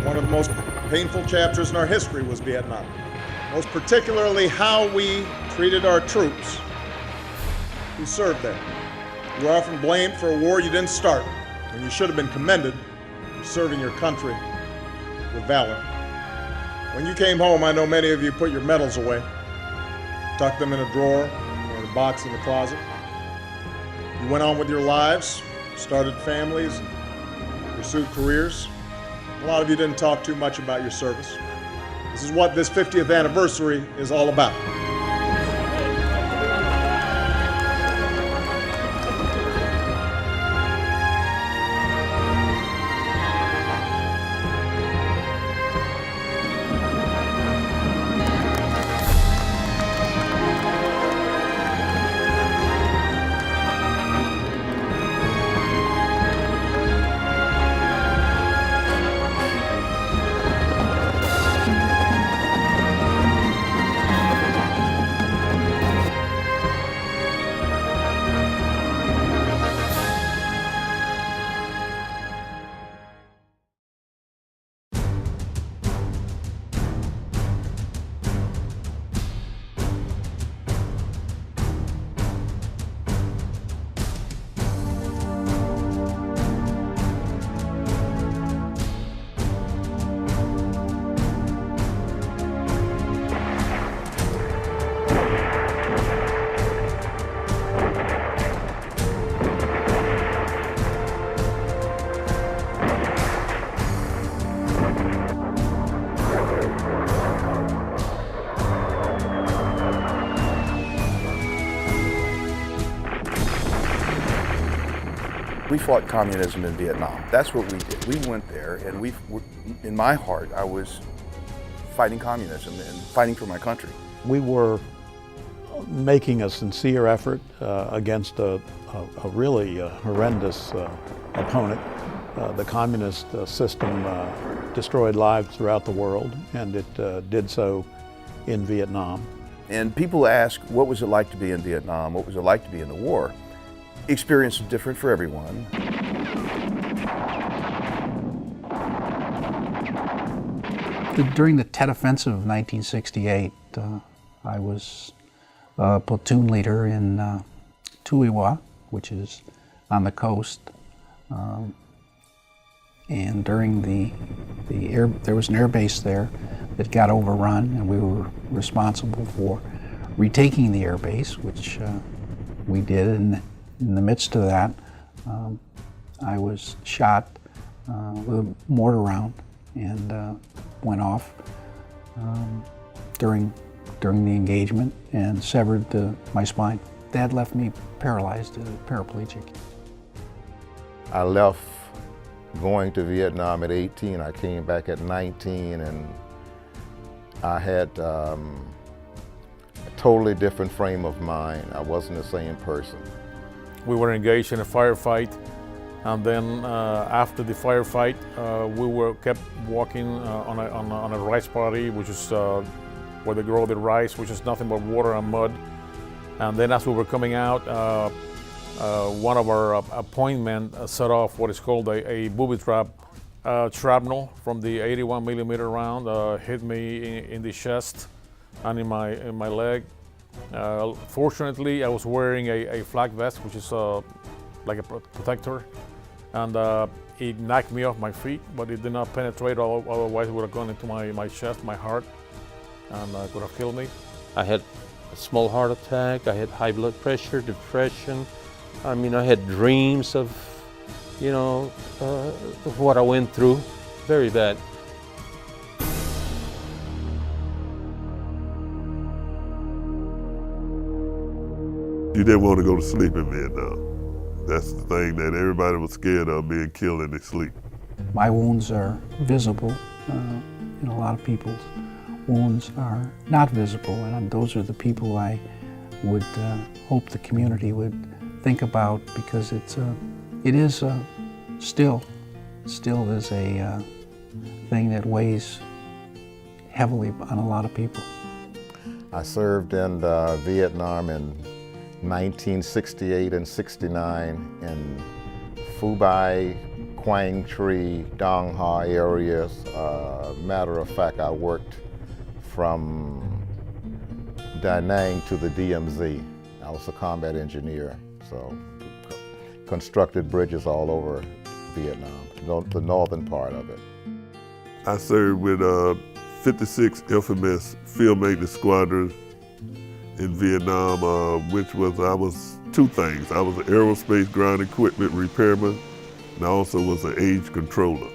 One of the most painful chapters in our history was Vietnam. Most particularly how we treated our troops who served there. You are often blamed for a war you didn't start, when you should have been commended for serving your country with valor. When you came home, I know many of you put your medals away, tucked them in a drawer or in a box in the closet. You went on with your lives, started families, and pursued careers. A lot of you didn't talk too much about your service. This is what this 50th anniversary is all about. We fought communism in Vietnam. That's what we did. We went there, and in my heart, I was fighting communism and fighting for my country. We were making a sincere effort against a really horrendous opponent. The communist system destroyed lives throughout the world, and it did so in Vietnam. And people ask, what was it like to be in Vietnam? What was it like to be in the war? Experience is different for everyone. During the Tet Offensive of 1968, I was a platoon leader in Tuy Hoa, which is on the coast. And during there was an air base there that got overrun, and we were responsible for retaking the air base, which we did. And in the midst of that, I was shot with a mortar round and went off during the engagement and severed my spine. That left me paralyzed, paraplegic. I left going to Vietnam at 18. I came back at 19, and I had a totally different frame of mind. I wasn't the same person. We were engaged in a firefight, and then after the firefight, we kept walking on a rice paddy, which is where they grow the rice, which is nothing but water and mud. And then as we were coming out, one of our appointment set off what is called a booby trap. Shrapnel from the 81 millimeter round hit me in the chest and in my leg. Fortunately, I was wearing a flak vest, which is like a protector, and it knocked me off my feet, but it did not penetrate, otherwise it would have gone into my chest, my heart, and could have killed me. I had a small heart attack, I had high blood pressure, depression. I mean, I had dreams of, of what I went through. Very bad. You didn't want to go to sleep in Vietnam. That's the thing that everybody was scared of, being killed in their sleep. My wounds are visible, and a lot of people's wounds are not visible, and those are the people I would hope the community would think about, because it is still is a thing that weighs heavily on a lot of people. I served in Vietnam in 1968 and 69 in Phu Bai, Quang Tri, Dong Ha areas. Matter of fact, I worked from Da Nang to the DMZ. I was a combat engineer, so constructed bridges all over Vietnam, the northern part of it. I served with 56 FMS Field Maintenance Squadron in Vietnam, I was two things. I was an aerospace ground equipment repairman, and I also was an age controller.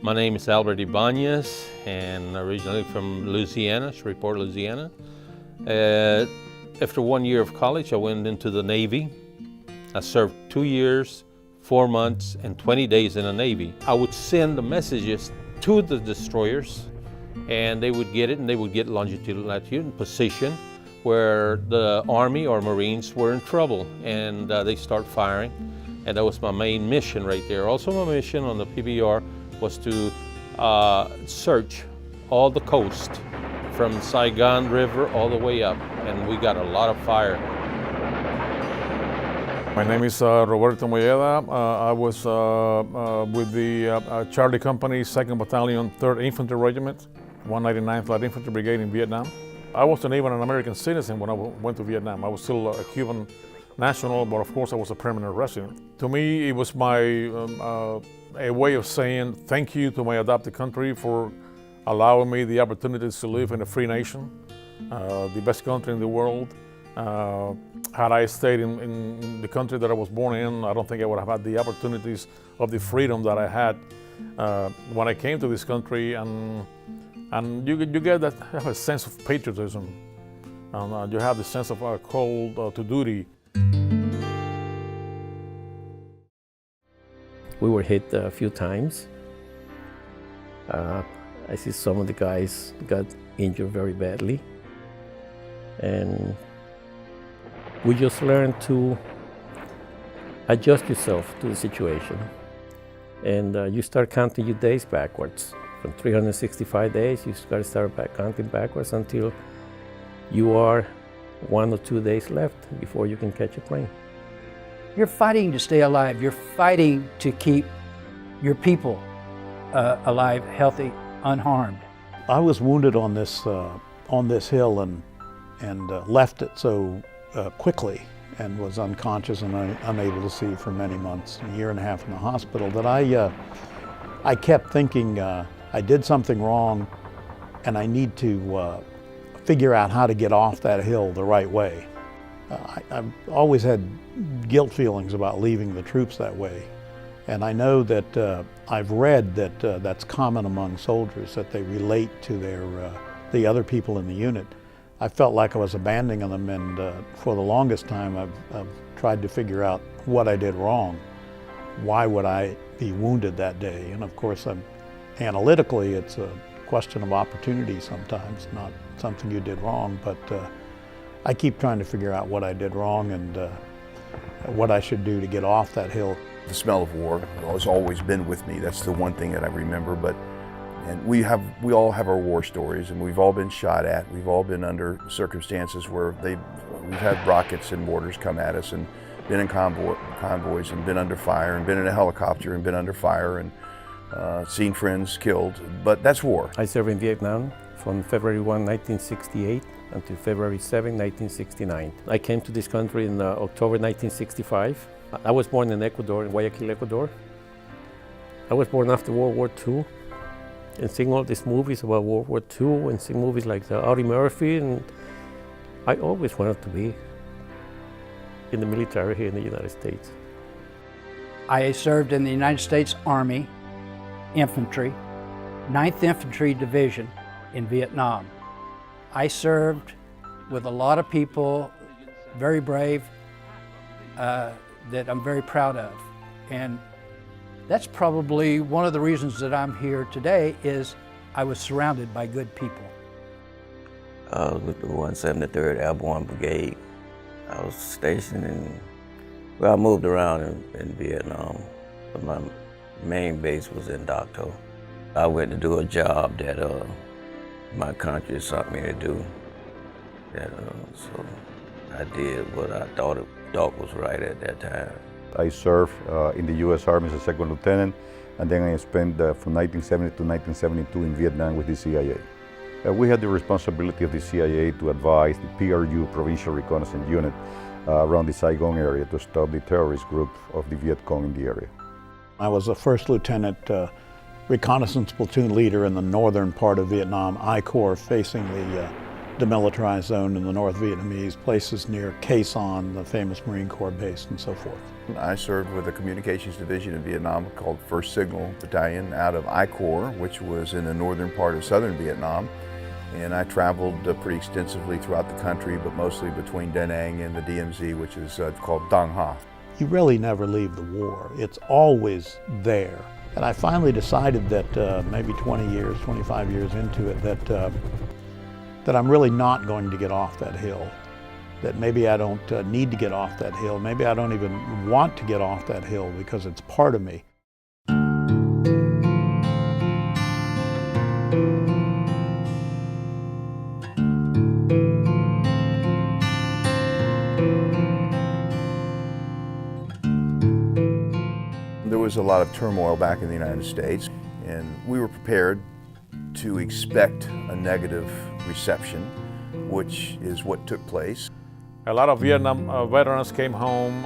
My name is Albert Ibanez, and originally from Louisiana, Shreveport, Louisiana. After 1 year of college, I went into the Navy. I served 2 years, 4 months, and 20 days in the Navy. I would send the messages to the destroyers, and they would get it, and they would get longitude, latitude, and position where the Army or Marines were in trouble, and they start firing. And that was my main mission right there. Also, my mission on the PBR was to search all the coast from Saigon River all the way up, and we got a lot of fire. My name is Roberto Molleda. I was with the Charlie Company, 2nd Battalion, 3rd Infantry Regiment, 199th Light Infantry Brigade in Vietnam. I wasn't even an American citizen when I went to Vietnam. I was still a Cuban national, but of course I was a permanent resident. To me, it was a way of saying thank you to my adopted country for allowing me the opportunities to live in a free nation, the best country in the world. Had I stayed in the country that I was born in, I don't think I would have had the opportunities of the freedom that I had when I came to this country. And you get that have a sense of patriotism, and you have the sense of call to duty. We were hit a few times. I see some of the guys got injured very badly. And we just learned to adjust yourself to the situation. And you start counting your days backwards. From 365 days, you got to start counting backwards until you are 1 or 2 days left before you can catch a plane. You're fighting to stay alive. You're fighting to keep your people alive, healthy, unharmed. I was wounded on this hill and left it so quickly and was unconscious and unable to see for many months, a year and a half in the hospital, that I kept thinking I did something wrong and I need to figure out how to get off that hill the right way. I've always had guilt feelings about leaving the troops that way. And I know that I've read that that's common among soldiers, that they relate to the other people in the unit. I felt like I was abandoning them, and for the longest time I've tried to figure out what I did wrong. Why would I be wounded that day? And of course, analytically, it's a question of opportunity sometimes, not something you did wrong, but I keep trying to figure out what I did wrong and what I should do to get off that hill. The smell of war has always been with me. That's the one thing that I remember. And we all have our war stories, and we've all been shot at. We've all been under circumstances where we've had rockets and mortars come at us, and been in convoys, and been under fire, and been in a helicopter, and been under fire, and seen friends killed. But that's war. I served in Vietnam from February 1, 1968 until February 7, 1969. I came to this country in October 1965. I was born in Ecuador, in Guayaquil, Ecuador. I was born after World War II, and seeing all these movies about World War II, and seeing movies like Audie Murphy, and I always wanted to be in the military here in the United States. I served in the United States Army Infantry, 9th Infantry Division in Vietnam. I served with a lot of people, very brave, that I'm very proud of. And that's probably one of the reasons that I'm here today, is I was surrounded by good people. I was with the 173rd Airborne Brigade. I was stationed I moved around in Vietnam, but my main base was in Doc Tho. I went to do a job that my country sent me to do. So I did what I thought was right at that time. I served in the U.S. Army as a second lieutenant and then I spent from 1970 to 1972 in Vietnam with the CIA. We had the responsibility of the CIA to advise the PRU, Provincial Reconnaissance Unit, around the Saigon area to stop the terrorist group of the Viet Cong in the area. I was a first lieutenant reconnaissance platoon leader in the northern part of Vietnam, I Corps, facing the demilitarized zone in the North Vietnamese, places near Khe Sanh, the famous Marine Corps base, and so forth. I served with a communications division in Vietnam called 1st Signal Battalion out of I Corps, which was in the northern part of southern Vietnam. And I traveled pretty extensively throughout the country, but mostly between Da Nang and the DMZ, which is called Dang Ha. You really never leave the war. It's always there. And I finally decided that maybe 20 years, 25 years into it, that I'm really not going to get off that hill. That maybe I don't need to get off that hill. Maybe I don't even want to get off that hill because it's part of me. There was a lot of turmoil back in the United States, and we were prepared to expect a negative reception, which is what took place. A lot of Vietnam veterans came home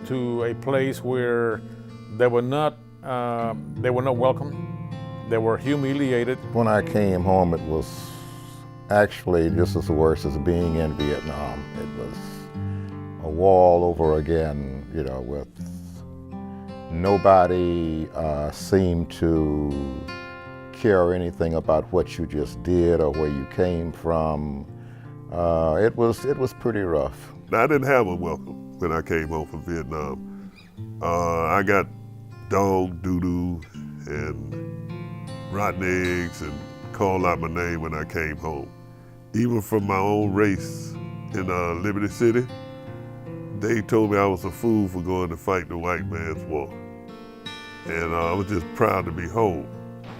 to a place where they were not welcome. They were humiliated. When I came home, it was actually just as worse as being in Vietnam. It was a war all over again, you know, with nobody seemed to care anything about what you just did or where you came from. It was pretty rough. I didn't have a welcome when I came home from Vietnam. I got dog doo-doo and rotten eggs and called out my name when I came home. Even from my own race in Liberty City, they told me I was a fool for going to fight the white man's war. And I was just proud to be home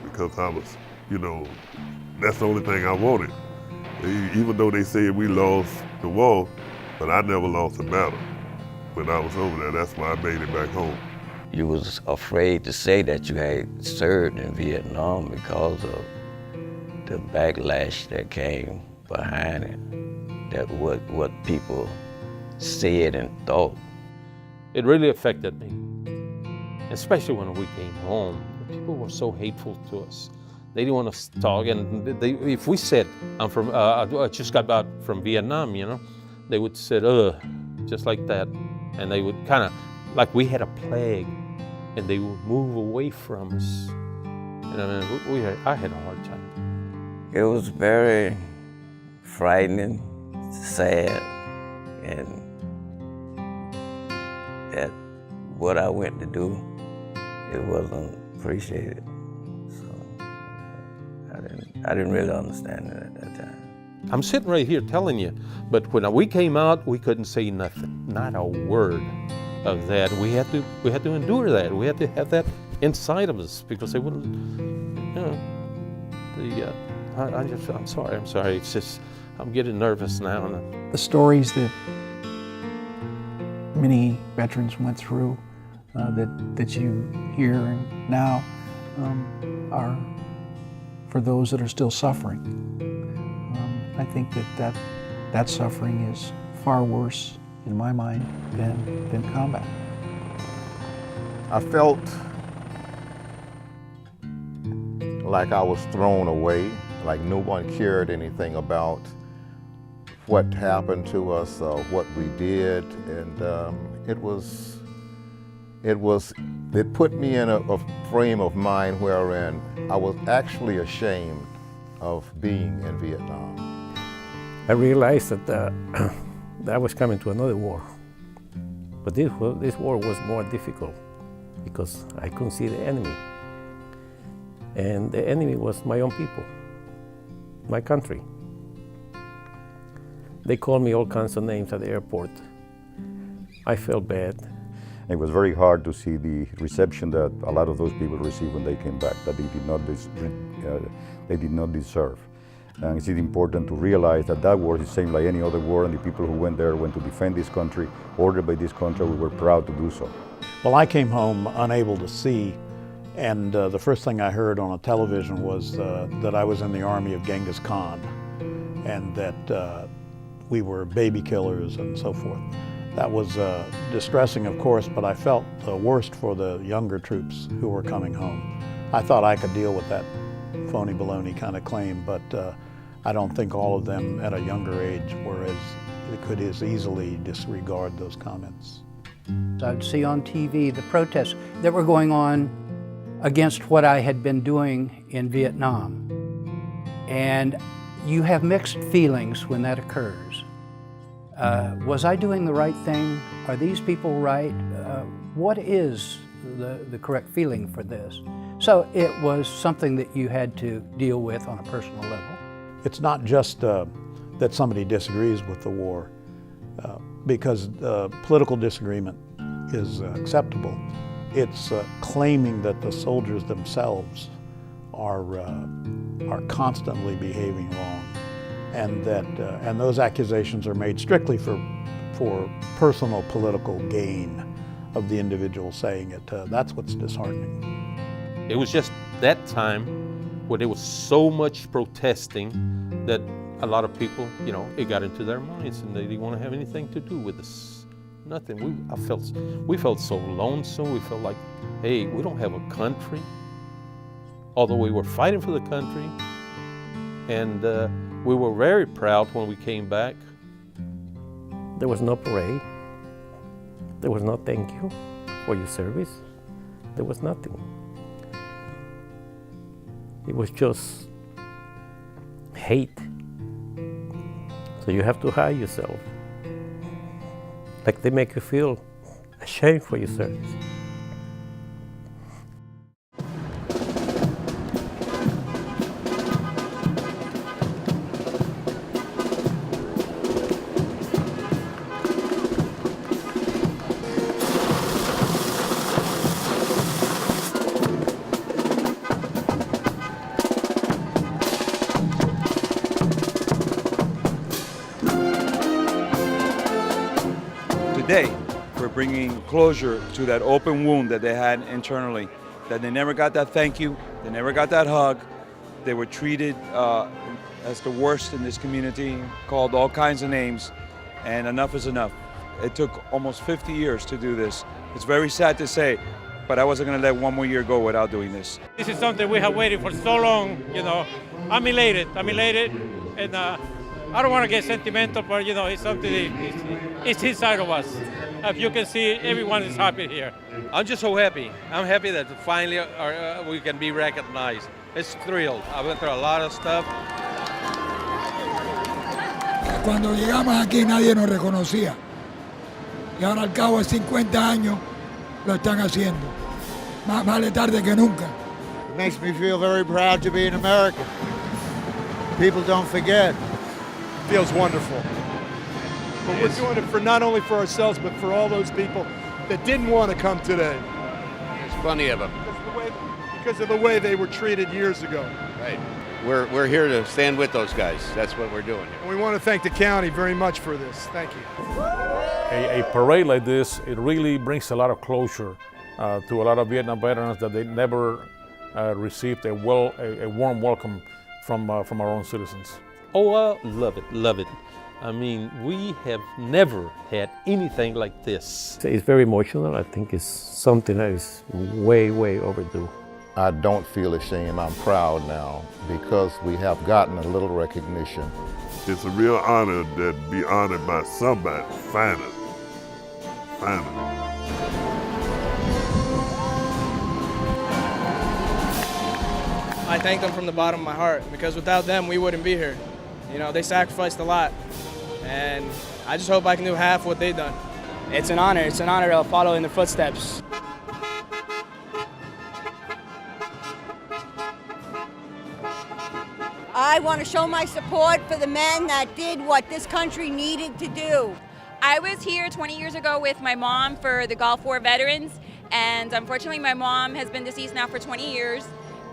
because I was, you know, that's the only thing I wanted. Even though they said we lost the war, but I never lost a battle. When I was over there, that's why I made it back home. You was afraid to say that you had served in Vietnam because of the backlash that came behind it, that what people said and thought. It really affected me, especially when we came home. People were so hateful to us. They didn't want us to talk, and if we said, I'm from, I just got back from Vietnam, you know, they would say, just like that. And they would kind of, like we had a plague, and they would move away from us. And I mean, I had a hard time. It was very frightening, sad, and that what I went to do, it wasn't appreciated. So I didn't really understand it at that time. I'm sitting right here telling you, but when we came out, we couldn't say nothing, not a word of that. We had to endure that. We had to have that inside of us because they wouldn't, you know, I'm sorry. It's just, I'm getting nervous now. The stories that many veterans went through, that you hear now, are for those that are still suffering. I think that suffering is far worse, in my mind, than combat. I felt like I was thrown away, like no one cared anything about what happened to us or what we did, and it put me in a frame of mind wherein I was actually ashamed of being in Vietnam. I realized that I was coming to another war. But this war was more difficult because I couldn't see the enemy. And the enemy was my own people, my country. They called me all kinds of names at the airport. I felt bad. It was very hard to see the reception that a lot of those people received when they came back, that they did not deserve. And it's important to realize that war is the same like any other war, and the people who went there went to defend this country, ordered by this country. We were proud to do so. Well, I came home unable to see And the first thing I heard on a television was that I was in the army of Genghis Khan and that we were baby killers and so forth. That was distressing, of course, but I felt the worst for the younger troops who were coming home. I thought I could deal with that phony baloney kind of claim, but I don't think all of them at a younger age could as easily disregard those comments. I'd see on TV the protests that were going on against what I had been doing in Vietnam. And you have mixed feelings when that occurs. Was I doing the right thing? Are these people right? What is the correct feeling for this? So it was something that you had to deal with on a personal level. It's not just that somebody disagrees with the war, because political disagreement is acceptable. It's claiming that the soldiers themselves are constantly behaving wrong, and that and those accusations are made strictly for personal political gain of the individual saying it. That's what's disheartening. It was just that time where there was so much protesting that a lot of people, it got into their minds and they didn't want to have anything to do with this. Nothing. We felt so lonesome. We felt like, hey, we don't have a country. Although we were fighting for the country, and we were very proud when we came back. There was no parade. There was no thank you for your service. There was nothing. It was just hate. So you have to hide yourself. Like they make you feel ashamed for your service. Today, we're bringing closure to that open wound that they had internally, that they never got that thank you, they never got that hug. They were treated as the worst in this community, called all kinds of names, and enough is enough. It took almost 50 years to do this. It's very sad to say, but I wasn't going to let one more year go without doing this. This is something we have waited for so long, I'm elated, and I don't want to get sentimental, but it's something, it's inside of us. If you can see, everyone is happy here. I'm just so happy. I'm happy that finally we can be recognized. It's thrilled. I went through a lot of stuff. Cuando llegamos aquí nadie nos reconocía. Y ahora al cabo de 50 años lo están haciendo. Más vale tarde que nunca. It makes me feel very proud to be an American. People don't forget. Feels wonderful. But we're doing it for not only for ourselves, but for all those people that didn't want to come today. There's plenty of them. Because of the way they were treated years ago. Right. We're here to stand with those guys. That's what we're doing. And we want to thank the county very much for this. Thank you. A parade like this, it really brings a lot of closure to a lot of Vietnam veterans that they never received a warm welcome from our own citizens. Oh, love it, love it. I mean, we have never had anything like this. It's very emotional. I think it's something that is way, way overdue. I don't feel ashamed. I'm proud now because we have gotten a little recognition. It's a real honor to be honored by somebody, finally. I thank them from the bottom of my heart because without them, we wouldn't be here. They sacrificed a lot, and I just hope I can do half what they've done. It's an honor. It's an honor to follow in their footsteps. I want to show my support for the men that did what this country needed to do. I was here 20 years ago with my mom for the Gulf War veterans, and unfortunately my mom has been deceased now for 20 years,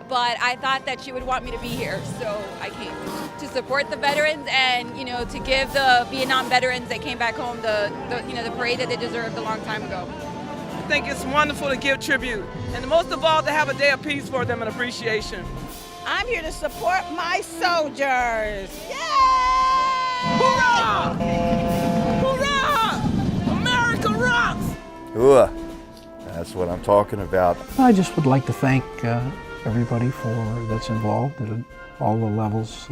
but I thought that she would want me to be here, so I came to support the veterans and, to give the Vietnam veterans that came back home the parade that they deserved a long time ago. think it's wonderful to give tribute, and most of all, to have a day of peace for them and appreciation. I'm here to support my soldiers. Yay! Hoorah! Hoorah! America rocks! Ooh, that's what I'm talking about. I just would like to thank everybody that's involved at all the levels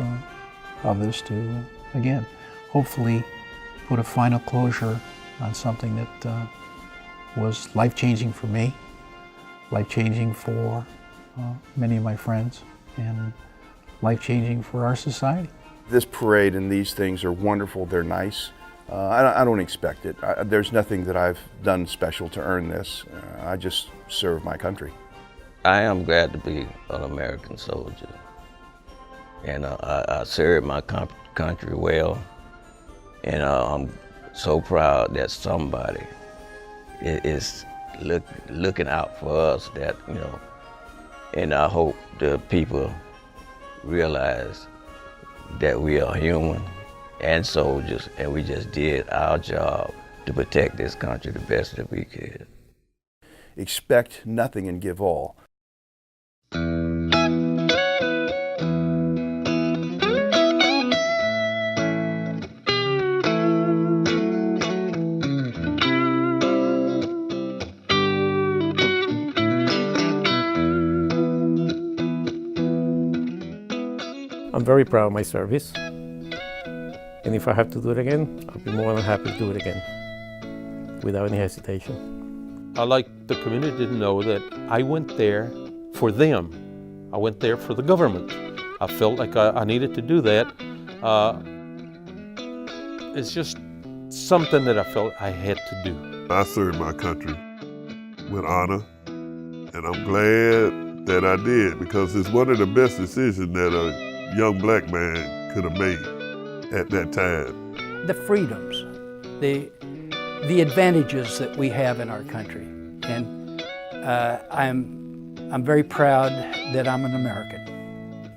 of this to, again, hopefully put a final closure on something that was life-changing for me, life-changing for many of my friends, and life-changing for our society. This parade and these things are wonderful, they're nice. I don't expect it. There's nothing that I've done special to earn this. I just serve my country. I am glad to be an American soldier, and I serve my country well, and I'm so proud that somebody is looking out for us, that, you know, and I hope the people realize that we are human and soldiers, and we just did our job to protect this country the best that we could. Expect nothing and give all. I'm very proud of my service, and if I have to do it again, I'll be more than happy to do it again, without any hesitation. I'd like the community to know that I went there for them. I went there for the government. I felt like I needed to do that. It's just something that I felt I had to do. I served my country with honor, and I'm glad that I did, because it's one of the best decisions that a young black man could have made at that time. The freedoms, the advantages that we have in our country, and I'm very proud that I'm an American.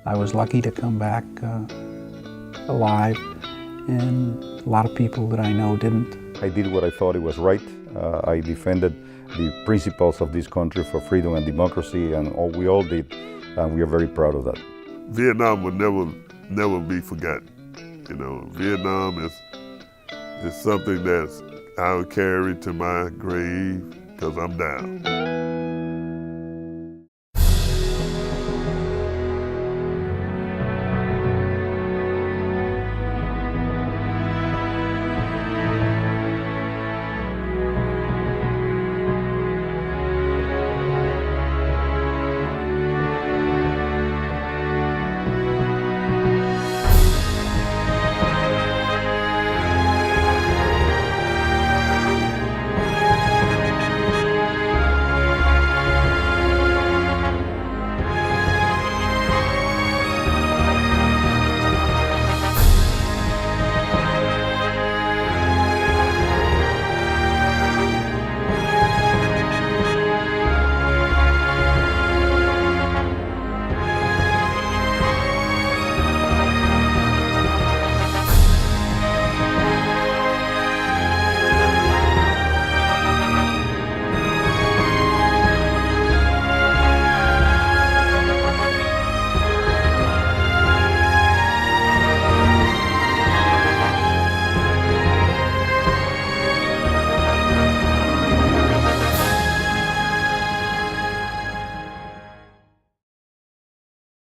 I was lucky to come back alive, and a lot of people that I know didn't. I did what I thought it was right. I defended the principles of this country for freedom and democracy, and we all did, and we are very proud of that. Vietnam will never be forgotten. You know, Vietnam is something that I'll carry to my grave, because I'm down.